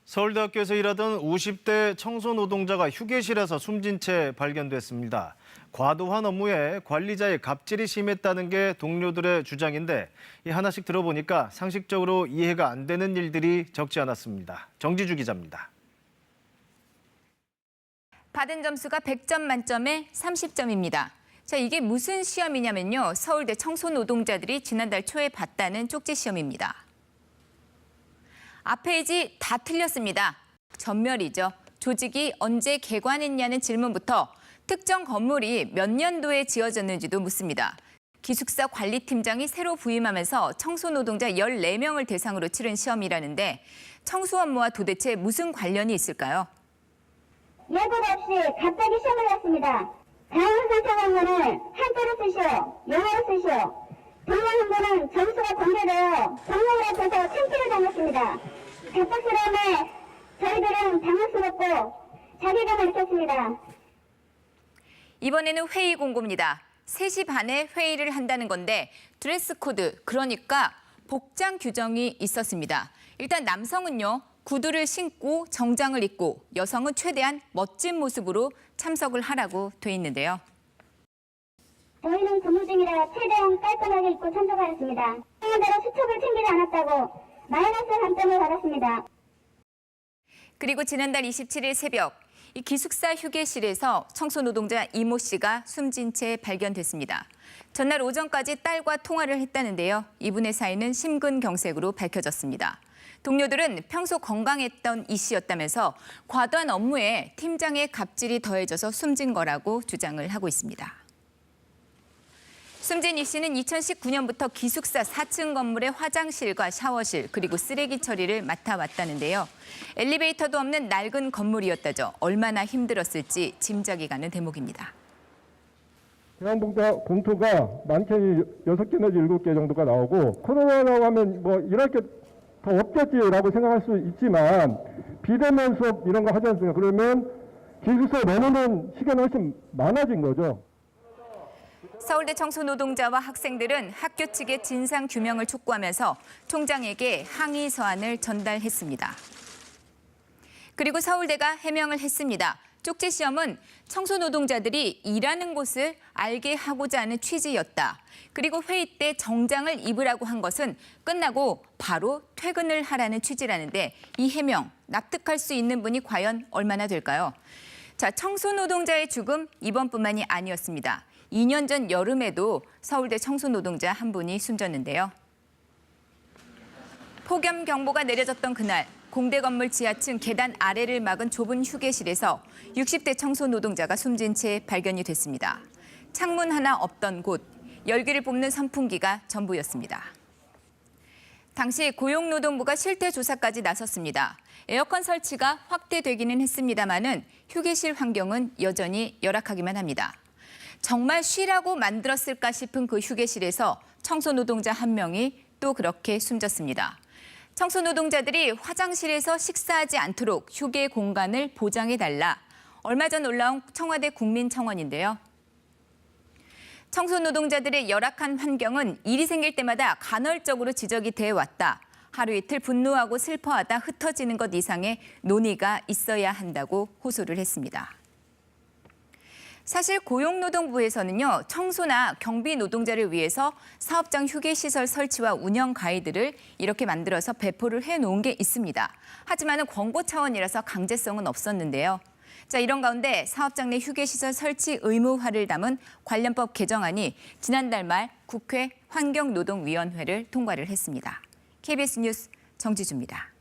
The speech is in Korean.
서울대학교에서 일하던 50대 청소노동자가 휴게실에서 숨진 채 발견됐습니다. 과도한 업무에 관리자의 갑질이 심했다는 게 동료들의 주장인데 하나씩 들어보니까 상식적으로 이해가 안 되는 일들이 적지 않았습니다. 정지주 기자입니다. 받은 점수가 100점 만점에 30점입니다. 자, 이게 무슨 시험이냐면요. 서울대 청소노동자들이 지난달 초에 봤다는 쪽지 시험입니다. 앞 페이지 다 틀렸습니다. 전멸이죠. 조직이 언제 개관했냐는 질문부터 특정 건물이 몇 년도에 지어졌는지도 묻습니다. 기숙사 관리팀장이 새로 부임하면서 청소노동자 14명을 대상으로 치른 시험이라는데 청소 업무와 도대체 무슨 관련이 있을까요? 예고 없이 갑자기 시험을 했습니다. 다음 상황문을 한자로 쓰시오, 영어로 쓰시오. 동료 한 분은 점수가 공개되어 동료를 앞에서 창피를 당했습니다. 갑작스러움에 저희들은 당황스럽고 자괴감을 느꼈습니다. 이번에는 회의 공고입니다. 3시 반에 회의를 한다는 건데 드레스 코드, 그러니까 복장 규정이 있었습니다. 일단 남성은요, 구두를 신고 정장을 입고 여성은 최대한 멋진 모습으로 참석을 하라고 돼 있는데요. 저희는 근무 중이라 최대한 깔끔하게 입고 참석하였습니다. 대로 수첩을 챙기지 않았다고 마이너스 한 점을 받았습니다. 그리고 지난달 27일 새벽 이 기숙사 휴게실에서 청소노동자 이모 씨가 숨진 채 발견됐습니다. 전날 오전까지 딸과 통화를 했다는데요. 이분의 사인은 심근경색으로 밝혀졌습니다. 동료들은 평소 건강했던 이 씨였다면서 과도한 업무에 팀장의 갑질이 더해져서 숨진 거라고 주장을 하고 있습니다. 숨진 이 씨는 2019년부터 기숙사 4층 건물의 화장실과 샤워실 그리고 쓰레기 처리를 맡아왔다는데요. 엘리베이터도 없는 낡은 건물이었다죠. 얼마나 힘들었을지 짐작이 가는 대목입니다. 대한봉투 봉투가 많게는 6개 내지 7개 정도가 나오고 코로나라고 하면 뭐 일할 게 더 없겠지라고 생각할 수 있지만 비대면 수업 이런 거 하지 않습니까? 그러면 기숙사에 머무는 시간이 훨씬 많아진 거죠. 서울대 청소노동자와 학생들은 학교 측의 진상 규명을 촉구하면서 총장에게 항의 서한을 전달했습니다. 그리고 서울대가 해명을 했습니다. 쪽지 시험은 청소노동자들이 일하는 곳을 알게 하고자 하는 취지였다. 그리고 회의 때 정장을 입으라고 한 것은 끝나고 바로 퇴근을 하라는 취지라는데 이 해명 납득할 수 있는 분이 과연 얼마나 될까요? 자, 청소노동자의 죽음 이번뿐만이 아니었습니다. 2년 전 여름에도 서울대 청소노동자 한 분이 숨졌는데요. 폭염 경보가 내려졌던 그날 공대 건물 지하층 계단 아래를 막은 좁은 휴게실에서 60대 청소노동자가 숨진 채 발견이 됐습니다. 창문 하나 없던 곳, 열기를 뿜는 선풍기가 전부였습니다. 당시 고용노동부가 실태 조사까지 나섰습니다. 에어컨 설치가 확대되기는 했습니다마는 휴게실 환경은 여전히 열악하기만 합니다. 정말 쉬라고 만들었을까 싶은 그 휴게실에서 청소노동자 한 명이 또 그렇게 숨졌습니다. 청소노동자들이 화장실에서 식사하지 않도록 휴게 공간을 보장해달라. 얼마 전 올라온 청와대 국민청원인데요. 청소노동자들의 열악한 환경은 일이 생길 때마다 간헐적으로 지적이 돼 왔다. 하루 이틀 분노하고 슬퍼하다 흩어지는 것 이상의 논의가 있어야 한다고 호소를 했습니다. 사실 고용노동부에서는요, 청소나 경비 노동자를 위해서 사업장 휴게시설 설치와 운영 가이드를 이렇게 만들어서 배포를 해놓은 게 있습니다. 하지만 권고 차원이라서 강제성은 없었는데요. 자, 이런 가운데 사업장 내 휴게시설 설치 의무화를 담은 관련법 개정안이 지난달 말 국회 환경노동위원회를 통과를 했습니다. KBS 뉴스 정지주입니다.